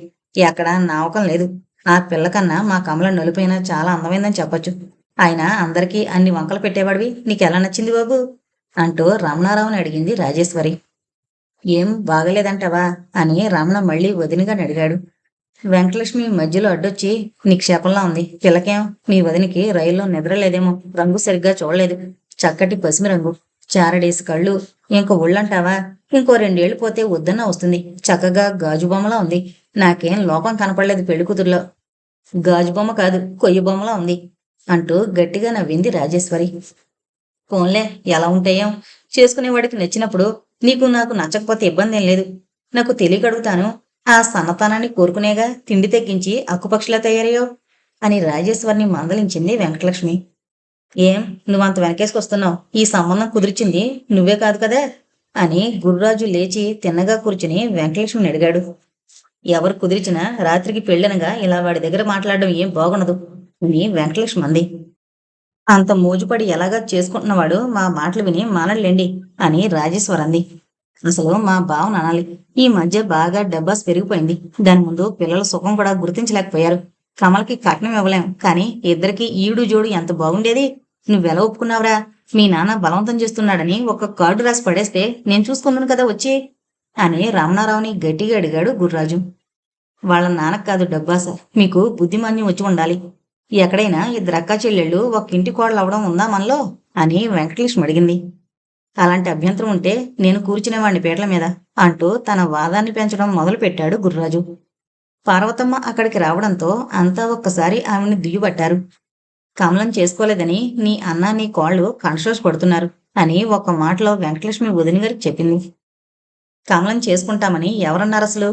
ఎక్కడా నావకం లేదు. ఆ పిల్లకన్నా మా కమల నలుపైన చాలా అందమైందని చెప్పొచ్చు. ఆయన అందరికీ అన్ని వంకలు పెట్టేవాడివి, నీకెలా నచ్చింది బాబు అంటూ రమణారావుని అడిగింది రాజేశ్వరి. ఏం బాగలేదంటావా అని రమణ మళ్ళీ వదినగాని అడిగాడు. వెంకటలక్ష్మి మధ్యలో అడ్డొచ్చి నిక్షేపంలా ఉంది, పిల్లకేం మీ వదినికి రైల్లో నిద్రలేదేమో, రంగు సరిగ్గా చూడలేదు, చక్కటి పసిమి రంగు, చారడేసి కళ్ళు, ఇంకో ఒళ్ళంటావా, ఇంకో 2 ఏళ్లు పోతే వద్దన్నా వస్తుంది, చక్కగా గాజుబొమ్మలా ఉంది, నాకేం లోపం కనపడలేదు పెళ్లికూతురులో, గాజుబొమ్మ కాదు కొయ్య బొమ్మలా ఉంది అంటూ గట్టిగా నవ్వింది రాజేశ్వరి. పోన్లే ఎలా ఉంటాయేం, చేసుకునేవాడికి నచ్చినప్పుడు నీకు నాకు నచ్చకపోతే ఇబ్బంది ఏం లేదు, నాకు తెలియక అడుగుతాను, ఆ సన్నతనాన్ని కోరుకునేగా తిండి తెగ్గించి అక్కుపక్షిలా తయారయ్యో అని రాజేశ్వరిని మందలించింది వెంకటలక్ష్మి. ఏం నువ్వంత వెనకేసుకొస్తున్నావు, ఈ సంబంధం కుదిర్చింది నువ్వే కాదు కదా అని గుర్రాజు లేచి తిన్నగా కూర్చుని వెంకటలక్ష్మిని అడిగాడు. ఎవరు కుదిర్చినా రాత్రికి పెళ్ళనగా ఇలా వాడి దగ్గర మాట్లాడడం ఏం బాగుండదు అని వెంకటలక్ష్మి అంది. అంత మోజుపడి ఎలాగా చేసుకుంటున్నవాడు మా మాటలు విని మానలేండి అని రాజేశ్వర్ అంది. అసలు మా బావను అనాలి, ఈ మధ్య బాగా డబ్బాస్ పెరిగిపోయింది, దాని ముందు పిల్లల సుఖం కూడా గుర్తించలేకపోయారు. కమలకి కట్నం ఇవ్వలేం, కానీ ఇద్దరికి ఈడు జోడు ఎంత బాగుండేది, నువ్వెలా ఒప్పుకున్నావురా, మీ నాన్న బలవంతం చేస్తున్నాడని ఒక కార్డు రాసి పడేస్తే నేను చూసుకున్నాను కదా వచ్చి అని రమణారావుని గట్టిగా అడిగాడు గుర్రాజు. వాళ్ళ నాన్నకు కాదు డబ్బాస, మీకు బుద్ధిమాన్యం వచ్చి ఉండాలి, ఎక్కడైనా ఇద్దరు అక్కా చెల్లెళ్ళు ఒక ఇంటి కోడలు అవడం ఉందా మనలో అని వెంకటలక్ష్మి అడిగింది. అలాంటి అభ్యంతరం ఉంటే నేను కూర్చునేవాణ్ణి పీటల మీద అంటూ తన వాదాన్ని పెంచడం మొదలుపెట్టాడు గుర్రాజు. పార్వతమ్మ అక్కడికి రావడంతో అంతా ఒక్కసారి ఆమెను దిగుబట్టారు. కమలం చేసుకోలేదని నీ అన్న నీ కోళ్లు కన్షోస్ పడుతున్నారు అని ఒక్క మాటలో వెంకటలక్ష్మి వదిన గారికి చెప్పింది. కమలం చేసుకుంటామని ఎవరన్నారు అసలు,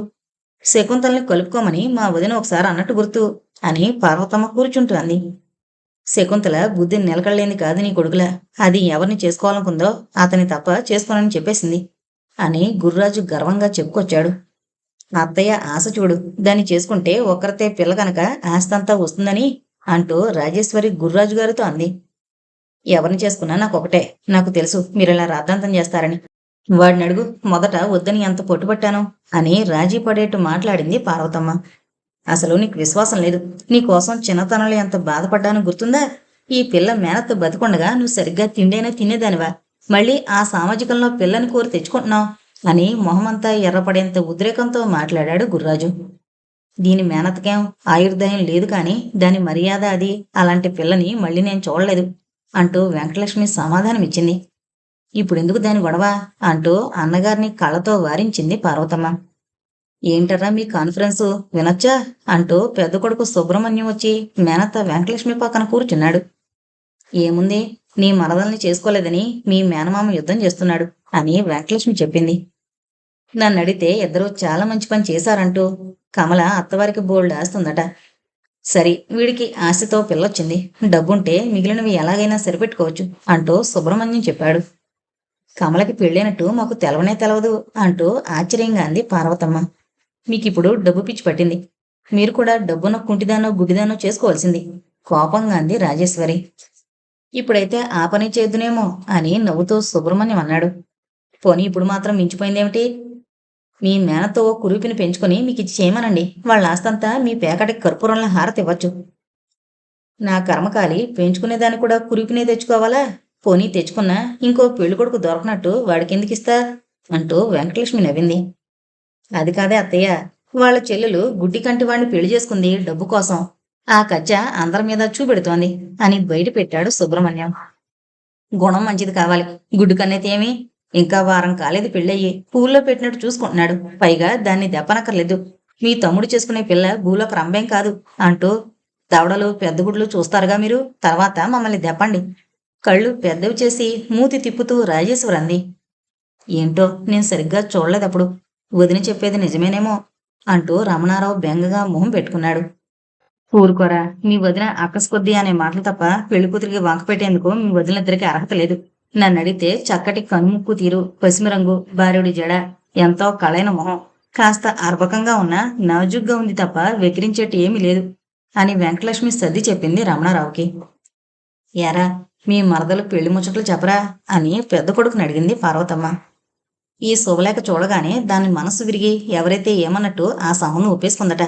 శకుంతల్ని కలుపుకోమని మా వదిన ఒకసారి అన్నట్టు గుర్తు అని పార్వతమ్మ కూర్చుంటూ అంది. శకుంతల బుద్ధి నిలకడలేంది కాదు నీ కొడుకులా, అది ఎవరిని చేసుకోవాలనుకుందో అతని తప్ప చేసుకోనని చెప్పేసింది అని గుర్రాజు గర్వంగా చెప్పుకొచ్చాడు. అత్తయ్య ఆశ చూడు, దాన్ని చేసుకుంటే ఒక్కరితే పిల్ల కనుక ఆస్తంతా వస్తుందని అంటూ రాజేశ్వరి గుర్రాజు గారితో అంది. ఎవరిని చేసుకున్నా నాకు ఒకటే, నాకు తెలుసు మీరిలా రాద్ధాంతం చేస్తారని, వాడిని అడుగు మొదట వద్దని ఎంత పట్టుబట్టాను అని రాజీ పడేట్టు మాట్లాడింది పార్వతమ్మ. అసలు నీకు విశ్వాసం లేదు. నీకోసం చిన్నతనంలో ఎంత బాధపడ్డానో గుర్తుందా? ఈ పిల్ల మేనత్త బతికుండగా నువ్వు సరిగ్గా తిండైనా తినేదానివా? మళ్ళీ ఆ సామాజికంలో పిల్లని కోరి తెచ్చుకుంటున్నావు అని మొహమంతా ఎర్రపడేంత ఉద్రేకంతో మాట్లాడాడు గుర్రాజు. దీని మేనత్తకేం ఆయుర్దాయం లేదు కాని దాని మర్యాద అది అలాంటి పిల్లని మళ్ళీ నేను చూడలేదు అంటూ వెంకటలక్ష్మి సమాధానమిచ్చింది. ఇప్పుడెందుకు దాని గొడవ అంటూ అన్నగారిని కళ్ళతో వారించింది పార్వతమ్మ. ఏంటర్రా మీ కాన్ఫరెన్సు వినొచ్చా అంటూ పెద్ద కొడుకు సుబ్రహ్మణ్యం వచ్చి మేనత్త వెంకటలక్ష్మి పక్కన కూర్చున్నాడు. ఏముంది, నీ మరదల్ని చేసుకోలేదని మీ మేనమామ యుద్ధం చేస్తున్నాడు అని వెంకటలక్ష్మి చెప్పింది. నన్నడిగితే ఇద్దరూ చాలా మంచి పని చేశారంటూ కమల అత్తవారికి బోల్డ్ ఆస్తుందట. సరి, వీడికి ఆశతో పిల్లొచ్చింది, డబ్బుంటే మిగిలినవి ఎలాగైనా సరిపెట్టుకోవచ్చు అంటూ సుబ్రహ్మణ్యం చెప్పాడు. కమలకి పెళ్ళైనట్టు మాకు తెలవనే తెలవదు అంటూ ఆశ్చర్యంగా అంది పార్వతమ్మ. మీకిప్పుడు డబ్బు పిచ్చి పట్టింది, మీరు కూడా డబ్బున కుంటిదానో గుడ్డిదానో చేసుకోవాల్సింది కోపంగా అంది రాజేశ్వరి. ఇప్పుడైతే ఆ పని చేద్దునేమో అని నవ్వుతూ సుబ్రహ్మణ్యం అన్నాడు. పోనీ ఇప్పుడు మాత్రం మించిపోయిందేమిటి? మీ మేనతో ఓ కురూపిని పెంచుకొని మీకు ఇచ్చి చేయమనండి, వాళ్ళ ఆస్తంతా మీ పేకటికి కర్పూరంలో హారతివ్వచ్చు. నా కర్మకాలి పెంచుకునేదాన్ని కూడా కురూపినే తెచ్చుకోవాలా? పోనీ తెచ్చుకున్నా ఇంకో పెళ్ళికొడుకు దొరకనట్టు వాడికెందుకిస్తా అంటూ వెంకటలక్ష్మి నవ్వింది. అది కాదే అత్తయ్య, వాళ్ళ చెల్లెలు గుడ్డి కంటి వాడిని పెళ్లి చేసుకుంది డబ్బు కోసం. ఆ కచ్చ అందరి మీద చూపెడుతోంది అని బయట పెట్టాడు సుబ్రహ్మణ్యం. గుణం మంచిది కావాలి, గుడ్డు కన్నైతే ఏమి? ఇంకా వారం కాలేదు పెళ్ళయ్యి, పూల్లో పెట్టినట్టు చూసుకుంటున్నాడు. పైగా దాన్ని దెప్పనక్కర్లేదు. మీ తమ్ముడు చేసుకునే పిల్ల భూలోకి రంబేం కాదు అంటూ దవడలు పెద్ద గుడ్లు చూస్తారుగా మీరు, తర్వాత మమ్మల్ని దెప్పండి. కళ్ళు పెద్దవి చేసి మూతి తిప్పుతూ రాజేశ్వరి అంది. ఏంటో నేను సరిగ్గా చూడలేదప్పుడు, వదిన చెప్పేది నిజమేనేమో అంటూ రమణారావు బెంగగా మొహం పెట్టుకున్నాడు. ఊరుకోరా, మీ వదిన అక్కసుకొద్దీ అనే మాటలు తప్ప పెళ్లి కూతురికి వంక పెట్టేందుకు మీ వదిలిద్దరికి అర్హత లేదు. నన్ను అడిగితే చక్కటి కనుముక్కు తీరు, పసిమి రంగు, భార్యుడి జడ, ఎంతో కళైన మొహం, కాస్త అర్భకంగా ఉన్న నాజుగ్గా ఉంది తప్ప వెకిరించేట్టు ఏమీ లేదు అని వెంకటలక్ష్మి సర్ది చెప్పింది రమణారావుకి. ఎరా, మీ మరదలు పెళ్లి ముచ్చట్లు చెప్పరా అని పెద్ద కొడుకుని అడిగింది పార్వతమ్మ. ఈ శుభలేఖ చూడగానే దాని మనసు విరిగి ఎవరైతే ఏమన్నట్టు ఆ సంబంధం ఒప్పేసుకుందట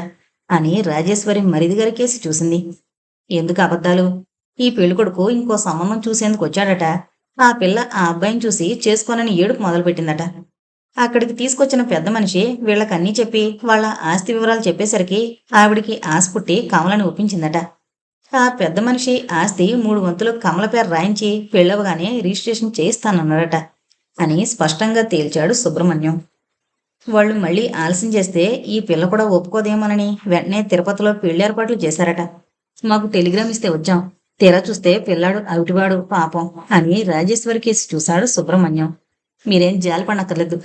అని రాజేశ్వరి మరిదిగారి కేసి చూసింది. ఎందుకు అబద్ధాలు? ఈ పెళ్ళికొడుకు ఇంకో సంబంధం చూసేందుకు వచ్చాడట. ఆ పిల్ల ఆ అబ్బాయిని చూసి చేసుకోనని ఏడుపు మొదలుపెట్టిందట. అక్కడికి తీసుకొచ్చిన పెద్ద మనిషి వీళ్ళకన్నీ చెప్పి వాళ్ళ ఆస్తి వివరాలు చెప్పేసరికి ఆవిడికి ఆశ పుట్టి కమలని ఒప్పించిందట. ఆ పెద్ద మనిషి ఆస్తి 3 వంతులు కమల పేరు రాయించి పెళ్ళవగానే రిజిస్ట్రేషన్ చేయిస్తానన్నాడట అని స్పష్టంగా తేల్చాడు సుబ్రహ్మణ్యం. వాళ్ళు మళ్ళీ ఆలస్యం చేస్తే ఈ పిల్ల కూడా ఒప్పుకోదేమోనని వెంటనే తిరుపతిలో పెళ్లి ఏర్పాట్లు చేశారట. మాకు టెలిగ్రామ్ ఇస్తే వచ్చాం, తీరా చూస్తే పిల్లాడు అవిటివాడు పాపం అని రాజేశ్వరి కేసి చూశాడు సుబ్రహ్మణ్యం. మీరేం జాలిపడనక్కర్లేదు,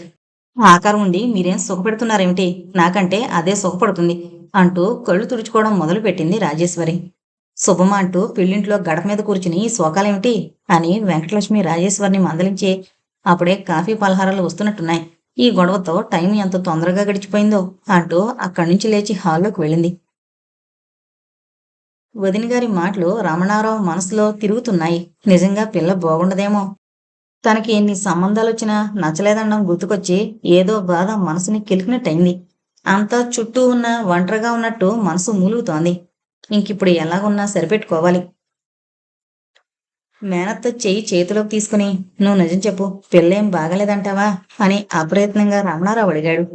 ఆకారం ఉండి మీరేం సుఖపెడుతున్నారేమిటి? నాకంటే అదే సుఖపడుతుంది అంటూ కళ్ళు తుడుచుకోవడం మొదలు పెట్టింది రాజేశ్వరి. శుభమా అంటూ పెళ్లింట్లో గడప మీద కూర్చుని శోకాలేమిటి అని వెంకటలక్ష్మి రాజేశ్వరిని మందలించి, అప్పుడే కాఫీ పలహారాలు వస్తున్నట్టున్నాయి, ఈ గొడవతో టైం ఎంత తొందరగా గడిచిపోయిందో అంటూ అక్కడి నుంచి లేచి హాల్లోకి వెళ్ళింది. వదిన గారి మాటలు రమణారావు మనసులో తిరుగుతున్నాయి. నిజంగా పిల్ల బాగుండదేమో. తనకి ఎన్ని సంబంధాలొచ్చినా నచ్చలేదనడం గుర్తుకొచ్చి ఏదో బాధ మనసుని కిలికినట్టయింది. అంతా చుట్టూ ఉన్న ఒంటరిగా ఉన్నట్టు మనసు మూలుగుతోంది. ఇంకిప్పుడు ఎలాగున్నా సరిపెట్టుకోవాలి. మేనత్త చెయ్యి చేతిలోకి తీసుకుని, నువ్వు నిజం చెప్పు, పిల్లేం బాగలేదంటావా అని అప్రయత్నంగా రమణారావు అడిగాడు.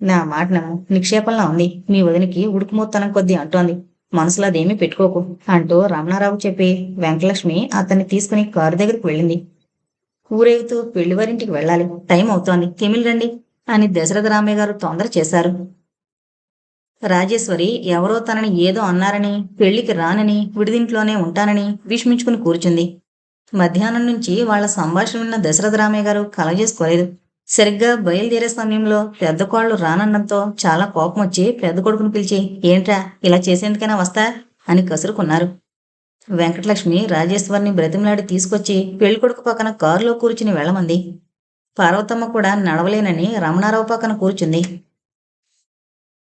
నా మాట నమ్ము, నిక్షేపంలా ఉంది. మీ వదినికి ఉడుకుమోత్తనం కొద్దీ అంటోంది, మనసులో అదేమీ పెట్టుకోకు అంటూ రమణారావు చెప్పి వెంకటలక్ష్మి అతన్ని తీసుకుని కారు దగ్గరికి వెళ్ళింది. ఊరేగుతూ పెళ్లివారింటికి వెళ్ళాలి, టైం అవుతోంది, కెమిల్ రండి అని దశరథ రామయ్య గారు తొందర చేశారు. రాజేశ్వరి ఎవరో తనని ఏదో అన్నారని, పెళ్లికి రానని, విడిదింట్లోనే ఉంటానని భీష్మించుకుని కూర్చుంది. మధ్యాహ్నం నుంచి వాళ్ల సంభాషణ విన్న దశరథ రామయ్య గారు కలగజేసుకోలేదు. సరిగ్గా బయలుదేరే సమయంలో పెద్ద కోళ్లు రానన్నంతో చాలా కోపం వచ్చి పెద్ద కొడుకుని పిలిచి, ఏంట్రా ఇలా చేసేందుకైనా వస్తా అని కసురుకున్నారు. వెంకటలక్ష్మి రాజేశ్వరిని బ్రతిమలాడి తీసుకొచ్చి పెళ్లికొడుకు పక్కన కారులో కూర్చుని వెళ్ళమంది. పార్వతమ్మ కూడా నడవలేనని రమణారావు పక్కన కూర్చుంది.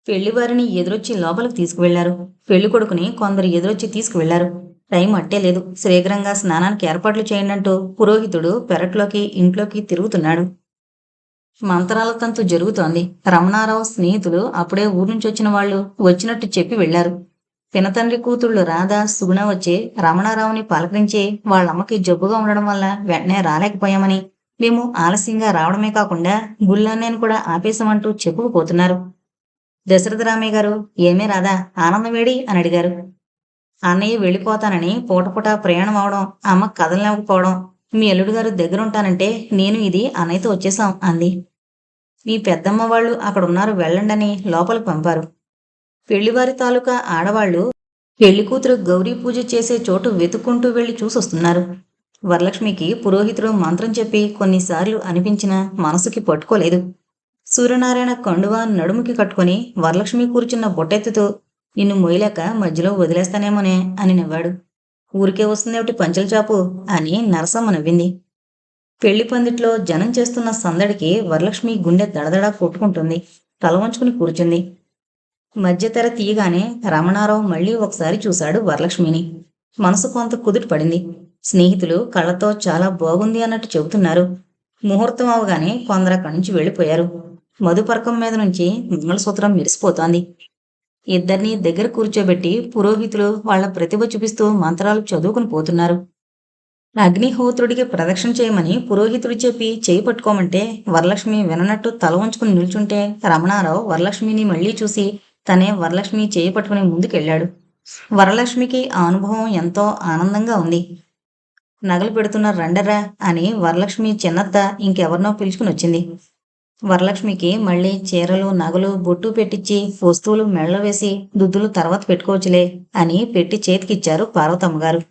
పెళ్లివారిని ఎదురొచ్చి లోపలికి తీసుకువెళ్లారు. పెళ్లి కొడుకుని కొందరు ఎదురొచ్చి తీసుకువెళ్లారు. టైం అట్టే లేదు, శీఘ్రంగా స్నానానికి ఏర్పాట్లు చేయండంటూ పురోహితుడు పెరట్లోకి ఇంట్లోకి తిరుగుతున్నాడు. మంత్రాల తంతు జరుగుతోంది. రమణారావు స్నేహితులు అప్పుడే ఊరు నుంచి వచ్చిన వాళ్ళు వచ్చినట్టు చెప్పి వెళ్లారు. పినతండ్రి కూతుళ్ళు రాధ, సుగుణ వచ్చి రమణారావుని పలకరించి వాళ్ళమ్మకి జబ్బుగా ఉండడం వల్ల వెంటనే రాలేకపోయామని, మేము ఆలస్యంగా రావడమే కాకుండా గుళ్ళన్నయ్యను కూడా ఆపేశామంటూ చెప్పుకుపోతున్నారు. దశరథరామయ్య గారు, ఏమే రాధా, ఆనందమేడి అని అడిగారు. అన్నయ్య వెళ్ళిపోతానని పూటపూట ప్రయాణం అవడం, అమ్మ కదలలేకపోవడం, మీ అల్లుడు గారు దగ్గరుంటానంటే నేను ఇది అన్నయ్యతో వచ్చేసాం అంది. మీ పెద్దమ్మ వాళ్ళు అక్కడున్నారు, వెళ్ళండని లోపలికి పంపారు. పెళ్లివారి తాలూకా ఆడవాళ్లు పెళ్లికూతురు గౌరీ పూజ చేసే చోటు వెతుక్కుంటూ వెళ్లి చూసొస్తున్నారు. వరలక్ష్మికి పురోహితుడు మంత్రం చెప్పి కొన్నిసార్లు అనిపించినా మనసుకి పట్టుకోలేదు. సూర్యనారాయణ కండువా నడుముకి కట్టుకుని వరలక్ష్మి కూర్చున్న బొట్టెత్తుతో, నిన్ను మొయ్యలేక మధ్యలో వదిలేస్తానేమోనే అని నవ్వాడు. ఊరికే వస్తుందేమిటి పంచెల చాపు అని నరసమ్మ నవ్వింది. పెళ్లి పందిట్లో జనం చేస్తున్న సందడికి వరలక్ష్మి గుండె దడదడా కొట్టుకుంటుంది. తల వంచుకుని కూర్చుంది. మధ్యతెర తీయగానే రమణారావు మళ్లీ ఒకసారి చూశాడు వరలక్ష్మిని. మనసు కొంత కుదుట పడింది. స్నేహితులు కళ్ళతో చాలా బాగుంది అన్నట్టు చెబుతున్నారు. ముహూర్తం అవగానే కొందరు అక్కడి నుంచి వెళ్ళిపోయారు. మధుపర్కం మీద నుంచి మంగళసూత్రం మెరిసిపోతోంది. ఇద్దరినీ దగ్గర కూర్చోబెట్టి పురోహితులు వాళ్ల ప్రతిభ చూపిస్తూ మంత్రాలు చదువుకుని పోతున్నారు. అగ్నిహోత్రుడికి ప్రదక్షిణ చేయమని పురోహితుడు చెప్పి చేయి పట్టుకోమంటే వరలక్ష్మి విననట్టు తల వంచుకుని నిల్చుంటే రమణారావు వరలక్ష్మిని మళ్లీ చూసి తనే వరలక్ష్మి చేయి పట్టుకుని ముందుకెళ్లాడు. వరలక్ష్మికి ఆ అనుభవం ఎంతో ఆనందంగా ఉంది. నగలు పెడుతున్న రండరా అని వరలక్ష్మి చిన్నత్త ఇంకెవరినో పిలుచుకుని వచ్చింది. వరలక్ష్మికి మళ్లీ చీరలు, నగలు, బొట్టు పెట్టించి వస్తువులు మెళ్ళ వేసి దుద్దులు తర్వాత పెట్టుకోవచ్చులే అని పెట్టి చేతికిచ్చారు పార్వతమ్మగారు.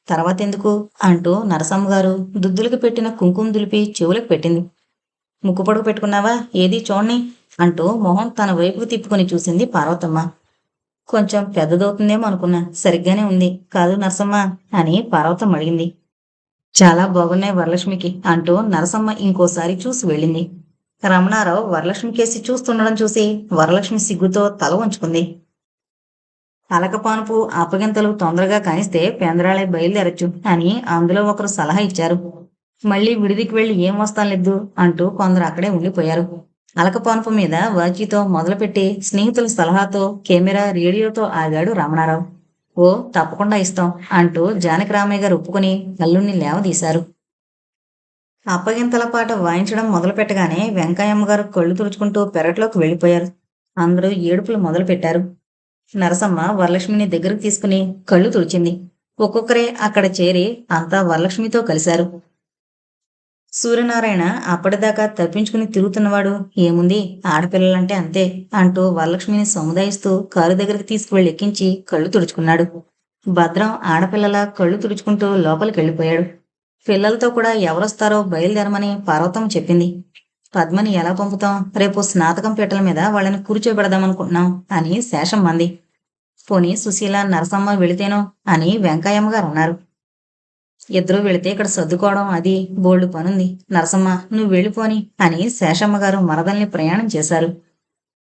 తర్వాతెందుకు అంటూ నరసమ్మగారు దుద్దులకి పెట్టిన కుంకుమ దులిపి చెవులకు పెట్టింది. ముక్కు పొడుగు పెట్టుకున్నావా, ఏది చూడని అంటూ మొహం తన వైపుకు తిప్పుకొని చూసింది పార్వతమ్మ. కొంచెం పెద్దదవుతుందేమో అనుకున్నా, సరిగ్గానే ఉంది కాదు నరసమ్మ అని పార్వతమ్మ అడిగింది. చాలా బాగున్నాయి వరలక్ష్మికి అంటూ నరసమ్మ ఇంకోసారి చూసి వెళ్ళింది. రమణారావు వరలక్ష్మి కేసి చూస్తుండడం చూసి వరలక్ష్మి సిగ్గుతో తల వంచుకుంది. అలకపానుపు అప్పగింతలు తొందరగా కానిస్తే పేంద్రాలే బయలుదేరచ్చు అని అందులో ఒకరు సలహా ఇచ్చారు. మళ్లీ విడిదికి వెళ్లి ఏం వస్తాలేదు అంటూ కొందరు అక్కడే ఉండిపోయారు. అలకపానుపు మీద వాచీతో మొదలుపెట్టి స్నేహితుల సలహాతో కెమెరా, రేడియోతో ఆగాడు రమణారావు. ఓ తప్పకుండా ఇస్తాం అంటూ జానకిరామయ్య గారు ఒప్పుకుని అల్లుణ్ణి లేవదీశారు. అప్పగింతల పాట వాయించడం మొదలుపెట్టగానే వెంకయ్యమ్మ గారు కళ్ళు తుడుచుకుంటూ పెరట్లోకి వెళ్ళిపోయారు. అందరూ ఏడుపులు మొదలుపెట్టారు. నరసమ్మ వరలక్ష్మిని దగ్గరకు తీసుకుని కళ్ళు తుడిచింది. ఒక్కొక్కరే అక్కడ చేరి అంతా వరలక్ష్మితో కలిశారు. సూర్యనారాయణ అప్పటిదాకా తప్పించుకుని తిరుగుతున్నవాడు, ఏముంది ఆడపిల్లలంటే అంతే అంటూ వరలక్ష్మిని సముదాయిస్తూ కారు దగ్గరికి తీసుకువెళ్ళి ఎక్కించి కళ్ళు తుడుచుకున్నాడు. భద్రం ఆడపిల్లలా కళ్ళు తుడుచుకుంటూ లోపలికి వెళ్ళిపోయాడు. పిల్లలతో కూడా ఎవరొస్తారో బయలుదేరమని పార్వతమ్మ చెప్పింది. పద్మని ఎలా పంపుతాం, రేపు స్నాతకం పీటల మీద వాళ్ళని కూర్చోబెడదామనుకుంటున్నాం అని శేషమ్మ అంది. పోనీ సుశీల, నరసమ్మ వెళితేనో అని వెంకయ్యమ్మ గారు అన్నారు. ఇద్దరూ వెళితే ఇక్కడ సర్దుకోవడం అది బోల్డు పనుంది, నరసమ్మ నువ్వు వెళ్ళిపోని అని శేషమ్మ గారు మరదల్ని ప్రయాణం చేశారు.